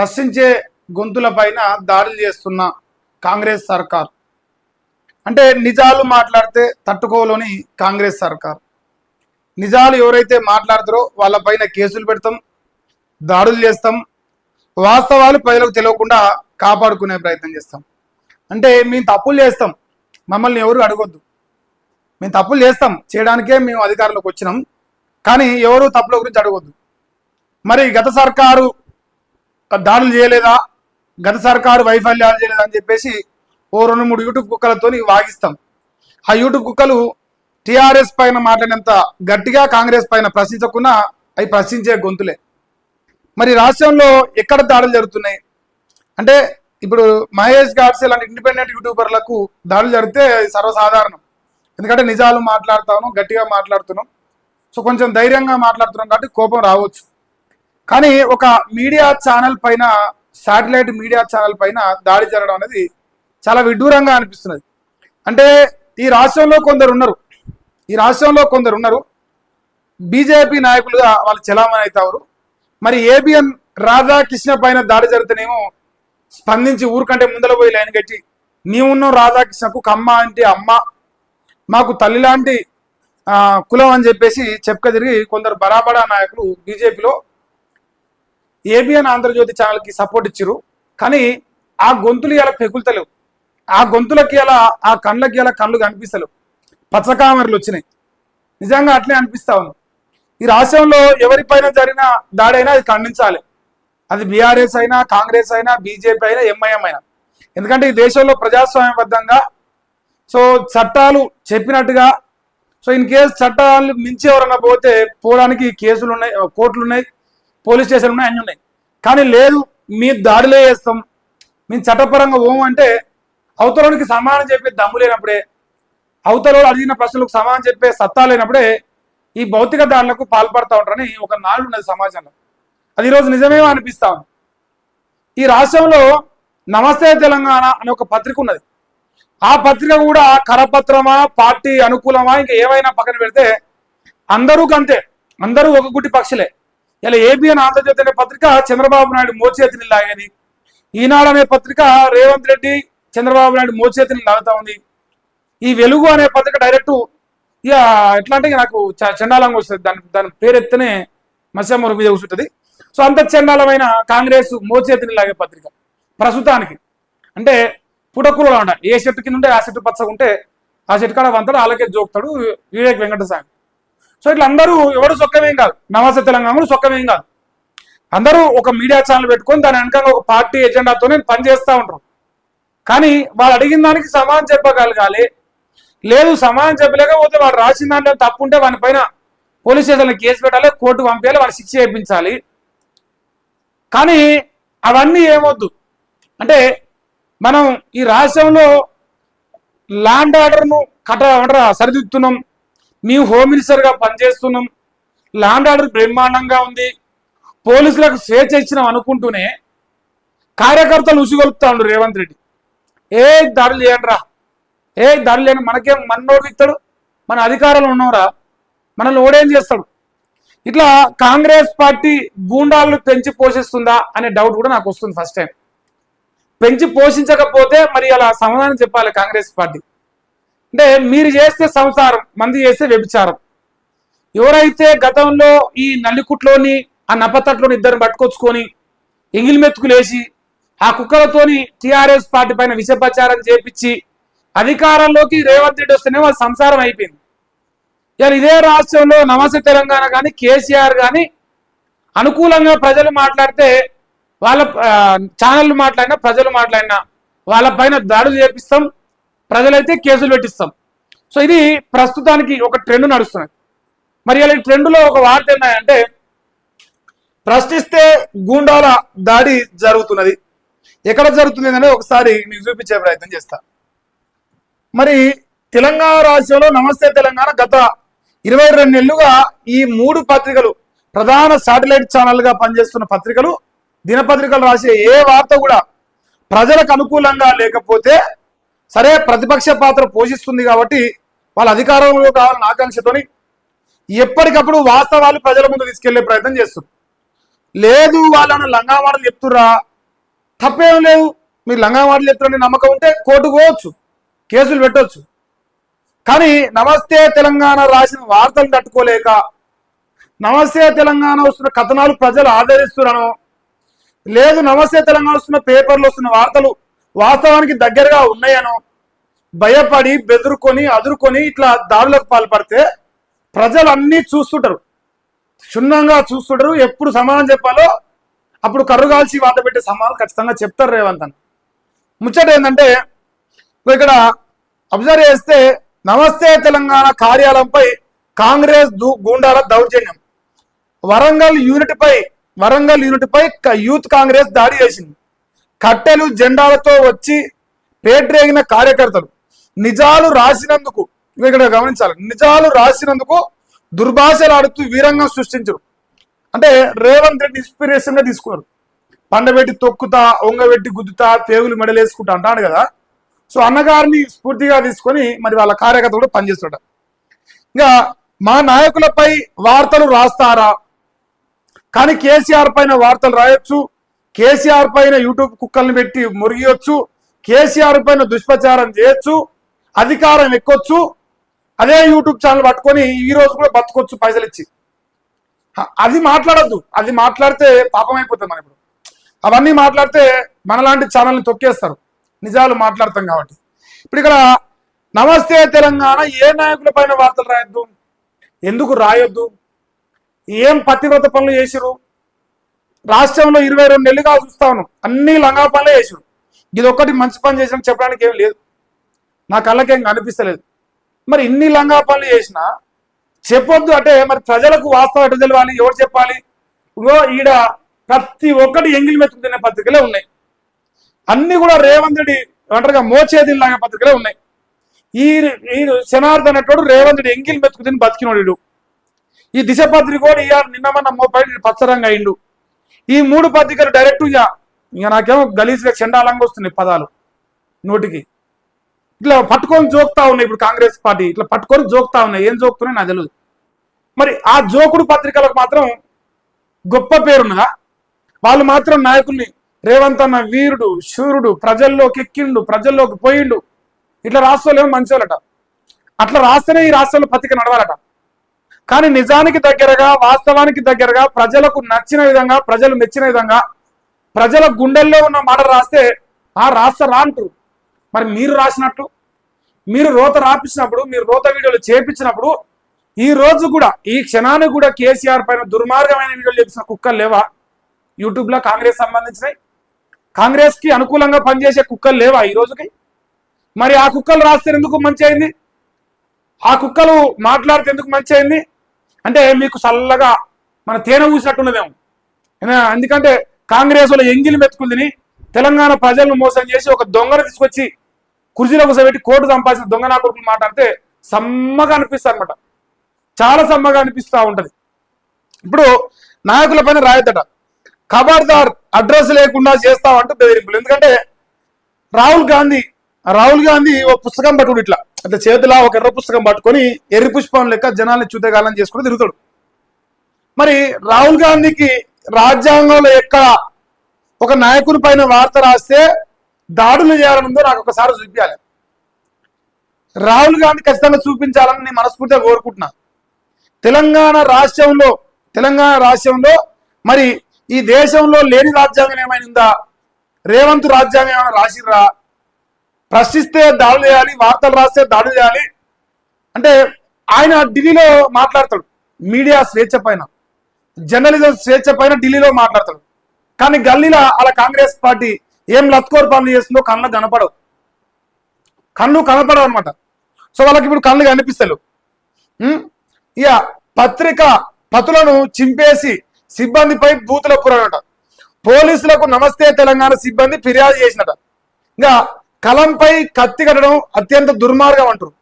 ప్రశ్నించే గొంతుల పైన దాడులు చేస్తున్న కాంగ్రెస్ సర్కార్, అంటే నిజాలు మాట్లాడితే తట్టుకోలేని కాంగ్రెస్ సర్కార్. నిజాలు ఎవరైతే మాట్లాడతారో వాళ్ళపైన కేసులు పెడతాం, దాడులు చేస్తాం, వాస్తవాలు ప్రజలకు తెలియకుండా కాపాడుకునే ప్రయత్నం చేస్తాం. అంటే మేము తప్పులు చేస్తాం, మమ్మల్ని ఎవరు అడగొద్దు. మేము తప్పులు చేస్తాం, చేయడానికే మేము అధికారంలోకి వచ్చినాం, కానీ ఎవరు తప్పుల గురించి అడగొద్దు. మరి గత సర్కారు దాడులు చేయలేదా, గత సర్కారు వైఫల్యాలు చేయలేదా అని చెప్పేసి ఓ 2-3 యూట్యూబ్ కుక్కలతో వాగిస్తాం. ఆ యూట్యూబ్ కుక్కలు టీఆర్ఎస్ పైన మాట్లాడినంత గట్టిగా కాంగ్రెస్ పైన ప్రశ్నించకుండా అవి ప్రశ్నించే గొంతులే. మరి రాష్ట్రంలో ఎక్కడ దాడులు జరుగుతున్నాయి అంటే, ఇప్పుడు మహేష్ గాడ్సే లాంటి ఇండిపెండెంట్ యూట్యూబర్లకు దాడులు జరిగితే సర్వసాధారణం. ఎందుకంటే నిజాలు మాట్లాడుతాను, గట్టిగా మాట్లాడుతున్నాం, సో కొంచెం ధైర్యంగా మాట్లాడుతున్నాం కాబట్టి కోపం రావచ్చు. కానీ ఒక మీడియా ఛానల్ పైన, శాటిలైట్ మీడియా ఛానల్ పైన దాడి జరగడం అనేది చాలా విడ్డూరంగా అనిపిస్తున్నది. అంటే ఈ రాష్ట్రంలో కొందరు ఉన్నారు బీజేపీ నాయకులుగా వాళ్ళు చలామణి అవుతారు. మరి ఏబిఎన్ రాధాకృష్ణ పైన దాడి జరిగితేనేమో స్పందించి ఊరికంటే ముందర పోయి లైన్ కట్టి నీవున్నావు రాధాకృష్ణకు కమ్మ అంటే అమ్మ, మాకు తల్లి లాంటి కులం అని చెప్పేసి చెప్పుక తిరిగి కొందరు బరాబడా నాయకులు బీజేపీలో ఏబిఎన్ ఆంధ్రజ్యోతి ఛానల్కి సపోర్ట్ ఇచ్చారు. కానీ ఆ గొంతులు ఇలా పెకులుతలేవు, ఆ గొంతులకి ఇలా, ఆ కళ్ళకి ఇలా కళ్ళు కనిపిస్తలేవు, పచ్చకామెరలు వచ్చినాయి. నిజంగా అట్లే అనిపిస్తా ఉంది. ఈ రాష్ట్రంలో ఎవరిపైన జరిగిన దాడైనా అది ఖండించాలి. అది బీఆర్ఎస్ అయినా, కాంగ్రెస్ అయినా, బీజేపీ అయినా, ఎంఐఎం అయినా. ఎందుకంటే ఈ దేశంలో ప్రజాస్వామ్యబద్ధంగా సో చట్టాలు చెప్పినట్టుగా, సో ఇన్ కేసు చట్టాలు మించి ఎవరన్నా పోవడానికి కేసులు ఉన్నాయి, కోర్టులు ఉన్నాయి, పోలీస్ స్టేషన్లు ఉన్నాయి, అన్నీ ఉన్నాయి. కానీ లేదు, మీ దాడిలే చేస్తాం, మేము చట్టపరంగా అంటే అవతలోనికి సమాధానం చెప్పే దమ్ము లేనప్పుడే, అవతలో అడిగిన ప్రశ్నలకు సమాధానం చెప్పే సత్తా లేనప్పుడే ఈ భౌతిక దాడులకు పాల్పడతా ఉంటారని ఒక నాడు ఉన్నది సమాజంలో. అది ఈరోజు నిజమేమో అనిపిస్తా ఉంది. ఈ రాష్ట్రంలో నమస్తే తెలంగాణ అనే ఒక పత్రిక ఉన్నది. ఆ పత్రిక కూడా కరపత్రమా, పార్టీ అనుకూలమా, ఇంకా ఏమైనా పక్కన పెడితే అందరూ అంతే, అందరూ ఒక గుట్టి పక్షులే. ఇలా ఏబిఎన్ ఆంధ్రజ్యోతి అనే పత్రిక చంద్రబాబు నాయుడు మోచేతిని లాగేది, ఈనాడు అనే పత్రిక రేవంత్ రెడ్డి చంద్రబాబు నాయుడు మోచేతిని లాగుతా ఉంది. ఈ వెలుగు అనే పత్రిక డైరెక్ట్ ఇక ఎట్లా అంటే నాకు చండాలంగా వస్తుంది, దాని పేరు ఎత్తనే మత్స్యమూరు మీద కూర్చుంటుంది. సో అంత చండాలమైన కాంగ్రెస్ మోచేతిని లాగే పత్రిక ప్రస్తుతానికి. అంటే పుటకులో ఉండ ఏ చెట్టు కింద ఉంటే ఆ చెట్టు పచ్చగా ఉంటే ఆ చెట్టు కాడ వంతాడు, అలాగే జోక్తాడు వివేక్ వెంకటస్వామి. సో ఇట్లా అందరూ ఎవరు సొక్కమేం కాదు, నమస్తే తెలంగాణ సొక్కమేం కాదు. అందరూ ఒక మీడియా ఛానల్ పెట్టుకొని దాని వెనక ఒక పార్టీ ఎజెండాతోనే పనిచేస్తూ ఉంటారు. కానీ వాళ్ళు అడిగిన దానికి సమాధానం చెప్పగలగాలి. లేదు, సమాధానం చెప్పలేకపోతే వాడు రాసిన దాంట్లో తప్పు ఉంటే వాని పైన పోలీస్ స్టేషన్లో కేసు పెట్టాలి, కోర్టుకు పంపించాలి, వాడు శిక్ష చేయించాలి. కానీ అవన్నీ ఏమొద్దు. అంటే మనం ఈ రాష్ట్రంలో ల్యాండ్ ఆర్డర్ను సరిదిద్దుతున్నాం, మేము హోమ్ మినిస్టర్గా పనిచేస్తున్నాం, ల్యాండ్ ఆర్డర్ బ్రహ్మాండంగా ఉంది, పోలీసులకు స్వేచ్ఛ ఇచ్చినాం అనుకుంటూనే కార్యకర్తలు ఉసిగొలుపుతా ఉండు రేవంత్ రెడ్డి. దాడులు చేయండి రా, దాడులు లేని మనకేం మనోడు ఇస్తాడు, మన అధికారంలో ఉన్నవరా, మనల్ని ఓడేం చేస్తాడు. ఇట్లా కాంగ్రెస్ పార్టీ గూండాలను పెంచి పోషిస్తుందా అనే డౌట్ కూడా నాకు వస్తుంది. ఫస్ట్ టైం పెంచి పోషించకపోతే మరి అలా సమాధానం చెప్పాలి కాంగ్రెస్ పార్టీ. అంటే మీరు చేస్తే సంసారం, మంది చేస్తే వ్యభిచారం. ఎవరైతే గతంలో ఈ నల్లికుట్లోని ఆ నప్పతట్లోని ఇద్దరిని పట్టుకొచ్చుకొని ఎంగిలి మెతుకులేసి ఆ కుక్కలతోని టీఆర్ఎస్ పార్టీ పైన విషప్రచారం చేపించి అధికారంలోకి రేవంత్ రెడ్డి వస్తేనే వాళ్ళ సంసారం అయిపోయింది. ఇలా ఇదే రాష్ట్రంలో నమస్తే తెలంగాణ కానీ, కేసీఆర్ కానీ అనుకూలంగా ప్రజలు మాట్లాడితే, వాళ్ళ ఛానళ్ళు మాట్లాడినా, ప్రజలు మాట్లాడినా వాళ్ళ పైన దాడులు చేపిస్తాం, ప్రజలైతే కేసులు పెట్టిస్తాం. సో ఇది ప్రస్తుతానికి ఒక ట్రెండ్ నడుస్తున్నది. మరి ఇలా ఈ ట్రెండ్లో ఒక వార్త ఏంటంటే, ప్రశ్నిస్తే గూండాల దాడి జరుగుతున్నది. ఎక్కడ జరుగుతుంది అనేది ఒకసారి మీకు చూపించే ప్రయత్నం చేస్తా. మరి తెలంగాణ రాష్ట్రంలో నమస్తే తెలంగాణ గత 22 నెలలుగా ఈ 3 పత్రికలు, ప్రధాన శాటిలైట్ ఛానల్గా పనిచేస్తున్న పత్రికలు, దినపత్రికలు రాసే ఏ వార్త కూడా ప్రజలకు అనుకూలంగా లేకపోతే, సరే ప్రతిపక్ష పాత్ర పోషిస్తుంది కాబట్టి వాళ్ళ అధికారంలో కావాలని ఆకాంక్షతోని ఎప్పటికప్పుడు వాస్తవాలు ప్రజల ముందు తీసుకెళ్లే ప్రయత్నం చేస్తారు. లేదు వాళ్ళను లంగావాడలు చెప్తుర్రా, తప్పేం లేదు. మీరు లంగా మాటలు చెప్తారని నమ్మకం ఉంటే కోర్టుకు పోవచ్చు, కేసులు పెట్టవచ్చు. కానీ నమస్తే తెలంగాణ రాసిన వార్తలు తట్టుకోలేక, నమస్తే తెలంగాణ వస్తున్న కథనాలు ప్రజలు ఆదరిస్తున్నాను, లేదు నమస్తే తెలంగాణ వస్తున్న పేపర్లు వస్తున్న వార్తలు వాస్తవానికి దగ్గరగా ఉన్నాయనో భయపడి బెదురుకొని అదురుకొని ఇట్లా దాడులకు పాల్పడితే ప్రజలు అన్నీ చూస్తుంటారు, క్షుణ్ణంగా చూస్తుంటారు. ఎప్పుడు సమాధానం చెప్పాలో అప్పుడు కర్రుగాల్చి వాత పెట్టే సమాధానం ఖచ్చితంగా చెప్తారు రేవంత్ అని. ముచ్చట ఏంటంటే ఇక్కడ అబ్జర్వ్ చేస్తే నమస్తే తెలంగాణ కార్యాలయంపై కాంగ్రెస్ గూండాల దౌర్జన్యం, వరంగల్ యూనిట్ పై యూత్ కాంగ్రెస్ దాడి చేసింది. కట్టెలు జెండాలతో వచ్చి పేట్రేగిన కార్యకర్తలు నిజాలు రాసినందుకు, ఇక్కడ గమనించాలి, నిజాలు రాసినందుకు దుర్భాషలాడుతూ వీరంగం సృష్టించరు. అంటే రేవంత్ రెడ్డి ఇన్స్పిరేషన్ గా తీసుకున్నారు. పండబెట్టి తొక్కుతా, ఒంగబెట్టి గుద్దుతా, పేగులు మెడలేసుకుంటా అంటాడు కదా. సో అన్నగారిని స్ఫూర్తిగా తీసుకొని మరి వాళ్ళ కార్యకర్త కూడా పనిచేస్తాడు. ఇంకా మా నాయకులపై వార్తలు రాస్తారా, కానీ కేసీఆర్ పైన వార్తలు రాయొచ్చు, కేసీఆర్ పైన యూట్యూబ్ కుక్కల్ని పెట్టి మురిగియొచ్చు, కేసీఆర్ పైన దుష్ప్రచారం చేయొచ్చు, అధికారం ఎక్కొచ్చు, అదే యూట్యూబ్ ఛానల్ పట్టుకొని ఈ రోజు కూడా బతుకొచ్చు పైసలు ఇచ్చి. అది మాట్లాడద్దు, అది మాట్లాడితే పాపం అయిపోతుంది. మన ఇప్పుడు అవన్నీ మాట్లాడితే మనలాంటి ఛానల్ని తొక్కేస్తారు, నిజాలు మాట్లాడతాం కాబట్టి. ఇప్పుడు ఇక్కడ నమస్తే తెలంగాణ ఏ నాయకుల పైన వార్తలు రాయొద్దు, ఎందుకు రాయొద్దు, ఏం పతివ్రత పనులు చేసిరు? రాష్ట్రంలో 22 నెలలుగా చూస్తాను అన్ని లంగా పనులే చేసిరు. ఇది ఒక్కటి మంచి పని చేసిన చెప్పడానికి ఏం లేదు, నా కళ్ళకేం కనిపిస్తలేదు. మరి ఇన్ని లంగా పనులు చేసినా చెప్పొద్దు అంటే మరి ప్రజలకు వాస్తవం ఎటు తెలవాలి, ఎవరు చెప్పాలి? ఇగో ఈడ ప్రతి ఒక్కటి ఎంగిలి మెతుకు తినే పత్రికలే ఉన్నాయి, అన్ని కూడా రేవంత్ రెడ్డి ఒంటరిగా మోచేది లాగా పత్రికలే ఉన్నాయి. ఈ శనార్థ్ అనేటోడు రేవంత్ రెడ్డి ఎంగిలి మెతుకు తిని బతికినోడు. ఈ దిశ పత్రిక కూడా ఇవాళ నిన్నమన్న మోపై పచ్చరంగా అయిండు. ఈ 3 పత్రికలు డైరెక్ట్ ఇక నాకేమో గలీజ్గా చండాలంగా వస్తున్నాయి పదాలు నోటికి, ఇట్లా పట్టుకొని జోక్తా ఉన్నాయి. ఇప్పుడు కాంగ్రెస్ పార్టీ ఇట్లా పట్టుకొని జోక్తా ఉన్నాయి, ఏం జోక్తున్నాయి నాకు తెలియదు. మరి ఆ జోకుడు పత్రికలకు మాత్రం గొప్ప పేరున్నదా? వాళ్ళు మాత్రం నాయకుల్ని రేవంత్ అన్న వీరుడు శూరుడు, ప్రజల్లోకి ఎక్కిండు, ప్రజల్లోకి పోయిండు, ఇట్లా రాష్ట్రాలు ఏమో మంచోళ్ళట, అట్లా రాస్తేనే ఈ రాష్ట్రంలో పత్రిక నడవాలట. కానీ నిజానికి దగ్గరగా, వాస్తవానికి దగ్గరగా, ప్రజలకు నచ్చిన విధంగా, ప్రజలు మెచ్చిన విధంగా, ప్రజల గుండెల్లో ఉన్న మాట రాస్తే ఆ రాస్తారా అంటారు. మరి మీరు రాసినట్టు, మీరు రోత రాపించినప్పుడు, మీరు రోత వీడియోలు చేపించినప్పుడు, ఈ రోజు కూడా ఈ క్షణానికి కూడా కేసీఆర్ పైన దుర్మార్గమైన వీడియోలు చేపించిన కుక్కలు లేవా యూట్యూబ్లో? కాంగ్రెస్ సంబంధించినవి, కాంగ్రెస్ కి అనుకూలంగా పనిచేసే కుక్కలు లేవా ఈ రోజుకి? మరి ఆ కుక్కలు రాస్తే ఎందుకు మంచి అయింది? ఆ కుక్కలు మాట్లాడితే ఎందుకు మంచి అయింది? అంటే మీకు చల్లగా మన తేనె ఊసినట్టున్నదేమో. ఎందుకంటే కాంగ్రెస్ వాళ్ళు ఎంగిలి మెతుకుల్ని తెలంగాణ ప్రజలను మోసం చేసి ఒక దొంగను తీసుకొచ్చి కుర్చీలో కూర్చోబెట్టి కోర్టు సంపాదించిన దొంగ నా కొడుకులు మాట్లాడితే సమ్మగా అనిపిస్తుంది అనమాట, చాలా సమ్మగా అనిపిస్తూ ఉంటది. ఇప్పుడు నాయకుల పైన రాయద్దట, ఖబర్దార్ అడ్రస్ లేకుండా చేస్తామంటూ బెదిరింపులు. ఎందుకంటే రాహుల్ గాంధీ ఒక పుస్తకం పట్టుకుడు, ఇట్లా అంటే చేతిలో ఒక ఎర్ర పుస్తకం పట్టుకొని ఎర్రి పుష్పం లెక్క జనాల్ని చూతగాలని చేసుకుని తిరుగుతాడు. మరి రాహుల్ గాంధీకి రాజ్యాంగంలో ఎక్కడ ఒక నాయకుని పైన వార్త రాస్తే దాడులు చేయాలనుందో నాకు ఒకసారి చూపించాలి. రాహుల్ గాంధీ ఖచ్చితంగా చూపించాలని నేను మనస్ఫూర్తిగా కోరుకుంటున్నా. తెలంగాణ రాష్ట్రంలో మరి ఈ దేశంలో లేని రాజ్యాంగం ఏమైనా ఉందా? రేవంత్ రాజ్యాంగం ఏమైనా రాసిర్రా? ప్రశ్నిస్తే దాడులు చేయాలి, వార్తలు రాస్తే దాడులు చేయాలి అంటే ఆయన ఢిల్లీలో మాట్లాడతాడు. మీడియా స్వేచ్ఛ పైన, జర్నలిజం స్వేచ్ఛ పైన ఢిల్లీలో మాట్లాడతాడు. కానీ గల్లీలో అలా కాంగ్రెస్ పార్టీ ఏం లత్కోర్ పనులు చేస్తుందో కళ్ళు కనపడవు అనమాట. సో వాళ్ళకి ఇప్పుడు కళ్ళు కనిపిస్తలేవు. ఇక పతులను చింపేసి సిబ్బందిపై బూతుల పురాణట. పోలీసులకు నమస్తే తెలంగాణ సిబ్బంది ఫిర్యాదు చేసినట. ఇంకా కలంపై కత్తి కట్టడం అత్యంత దుర్మార్గం అంటారు.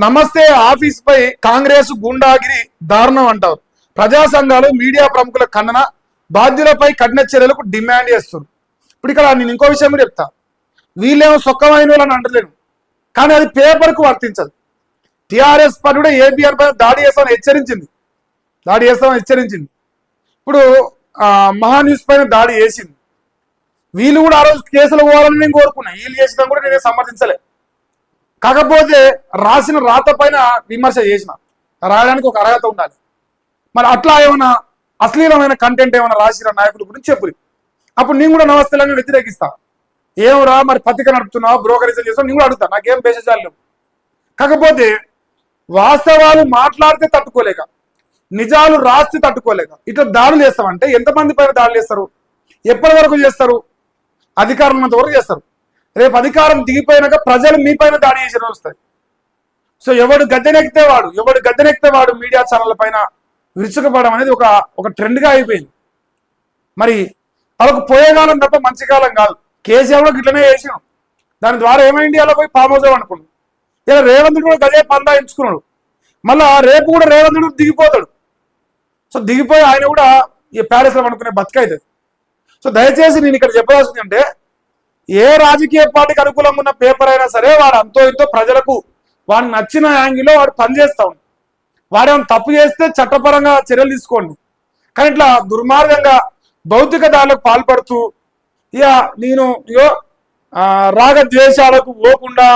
నమస్తే ఆఫీస్ పై కాంగ్రెస్ గుండాగిరి దారుణం అంటారు. ప్రజా సంఘాలు, మీడియా ప్రముఖుల ఖండన, బాధ్యులపై కఠిన చర్యలకు డిమాండ్ చేస్తారు. ఇప్పుడు ఇక్కడ నేను ఇంకో విషయం కూడా చెప్తా. వీళ్ళేమో సొక్కమైన వాళ్ళని అంటలేను, కానీ అది పేపర్కు వర్తించదు. టిఆర్ఎస్ పార్టీ కూడా ఏబిఆర్ పైన దాడి చేస్తామని హెచ్చరించింది. ఇప్పుడు మహా న్యూస్ పైన దాడి చేసింది. వీళ్ళు కూడా ఆ రోజు కేసులు పోవాలని నేను కోరుకున్నా, వీళ్ళు చేసినా కూడా నేనే సమర్థించలే. కాకపోతే రాసిన రాత పైన విమర్శ చేసిన, రాయడానికి ఒక అర్హత ఉండాలి. మరి అట్లా ఏమైనా అశ్లీలమైన కంటెంట్ ఏమైనా రాసిన నాయకుల గురించి చెప్పు, అప్పుడు నేను కూడా నమస్తేలని వ్యతిరేకిస్తా. ఏమరా మరి పత్రిక నడుపుతున్నావు, బ్రోకరేజం చేస్తావు, నేను కూడా అడుగుతా, నాకేం బేషజాలు లేవు. కాకపోతే వాస్తవాలు మాట్లాడితే తట్టుకోలేక, నిజాలు రాస్తే తట్టుకోలేక ఇట్లా దాడులు చేస్తామంటే ఎంతమంది పైన దాడులు చేస్తారు, ఎప్పటి వరకు చేస్తారు? అధికారం ఉన్నంత వరకు చేస్తారు. రేపు అధికారం దిగిపోయినాక ప్రజలు మీ పైన దాడి చేసిన వస్తాయి. సో ఎవడు గద్దెనెక్కితే వాడు మీడియా ఛానళ్ళ పైన విరుచుకుపడడం అనేది ఒక ట్రెండ్గా అయిపోయింది. మరి వాళ్ళకు పోయే కాలం తప్ప మంచి కాలం కాదు. కేసీఆర్ కూడా గిట్లనే చేసినాం, దాని ద్వారా ఏమైంది, అలా పోయి ఫామ్ హౌస్ అనుకున్నాడు. ఇలా రేవంతుడు కూడా గదే పందా ఎంచుకున్నాడు. మళ్ళా రేపు కూడా రేవంతుడు దిగిపోతాడు. సో దిగిపోయి ఆయన కూడా ఈ ప్యాలెస్లో అనుకునే బతికైతుంది. సో దయచేసి నేను ఇక్కడ చెప్పాల్సింది అంటే, ఏ రాజకీయ పార్టీకి అనుకూలంగా ఉన్న పేపర్ అయినా సరే వాడు అంతో ఇంతో ప్రజలకు వాడికి నచ్చిన యాంగిల్లో వాడు పనిచేస్తా ఉన్నాడు. వాడేమైనా తప్పు చేస్తే చట్టపరంగా చర్యలు తీసుకోండి. కానీ ఇట్లా దుర్మార్గంగా భౌతిక దాడులకు పాల్పడుతూ ఇక నేను రాగ ద్వేషాలకు పోకుండా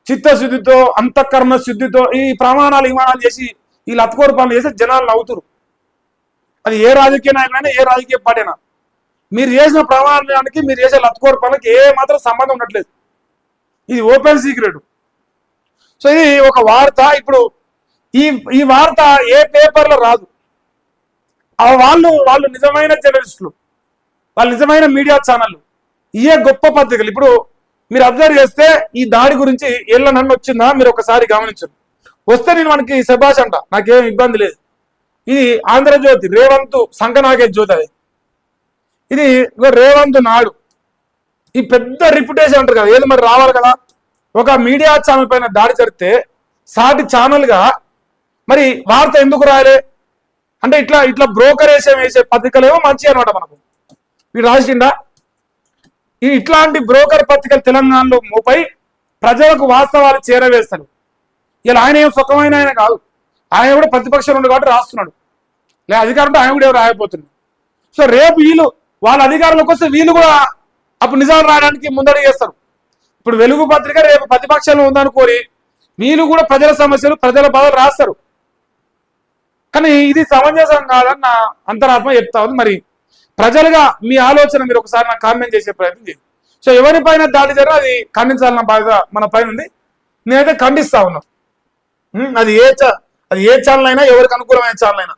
చిత్తశుద్ధితో అంతఃకరణ శుద్ధితో ఈ ప్రమాణాలు విమానాలు చేసి ఈ లత్కోరు పనులు చేసి జనాలు నవ్వుతురు. అది ఏ రాజకీయ నాయకుడైనా ఏ రాజకీయ పార్టీ అయినా మీరు చేసిన ప్రమాణానికి మీరు చేసే లత్కోరు పనులకు ఏ మాత్రం సంబంధం ఉండట్లేదు. ఇది ఓపెన్ సీక్రెట్. సో ఇది ఒక వార్త. ఇప్పుడు ఈ వార్త ఏ పేపర్లో రాదు. వాళ్ళు నిజమైన జర్నలిస్టులు, వాళ్ళు నిజమైన మీడియా ఛానళ్ళు, ఇయే గొప్ప పత్రికలు. ఇప్పుడు మీరు అబ్జర్వ్ చేస్తే ఈ దాడి గురించి ఏళ్ళ నన్ను వచ్చిందా మీరు ఒకసారి గమనించండి. వస్తే నేను మనకి శభాష్ అంట, నాకేం ఇబ్బంది లేదు. ఇది ఆంధ్రజ్యోతి, రేవంత్ సంకనాగే జ్యోతి. అది ఇది రేవంత్ నాడు. ఈ పెద్ద రిప్యుటేషన్ అంటారు కదా, ఏది మరి రావాలి కదా. ఒక మీడియా ఛానల్ పైన దాడి జరిగితే సాటి ఛానల్గా మరి వార్త ఎందుకు రాయలే అంటే ఇట్లా బ్రోకరేషన్ వేసే పత్రికలేమో మంచి అనమాట. మనకు వీడు రాసిండా ఇట్లాంటి బ్రోకర్ పత్రికలు తెలంగాణలో మోపై ప్రజలకు వాస్తవాలు చేరవేస్తాడు. ఇలా ఆయన ఏం సుఖమైన ఆయన కాదు, ఆయన కూడా ప్రతిపక్షం ఉండు కాబట్టి రాస్తున్నాడు. లేదా అధికారంతో ఆయన కూడా ఎవరు రాయబోతున్నాడు. సో రేపు వాళ్ళ అధికారంలోకి వస్తే వీళ్ళు కూడా అప్పుడు నిజాలు రాయడానికి ముందడుగు చేస్తారు. ఇప్పుడు వెలుగు పత్రిక రేపు ప్రతిపక్షంలో ఉందనుకోని వీళ్ళు కూడా ప్రజల సమస్యలు ప్రజల బాధలు రాస్తారు. కానీ ఇది సమంజసం కాదని నా అంతరాత్మ చెప్తా ఉంది. మరి ప్రజలుగా మీ ఆలోచన మీరు ఒకసారి నాకు కామెంట్ చేసే ప్రయత్నం చేయండి. సో ఎవరిపైన దాడి జరిగినా అది ఖండించాలన్న బాధ్యత మన పైన ఉంది. నేనైతే ఖండిస్తా ఉన్నాను. అది ఏ ఛానల్ అయినా, ఎవరికి అనుకూలమైన ఛానల్ అయినా.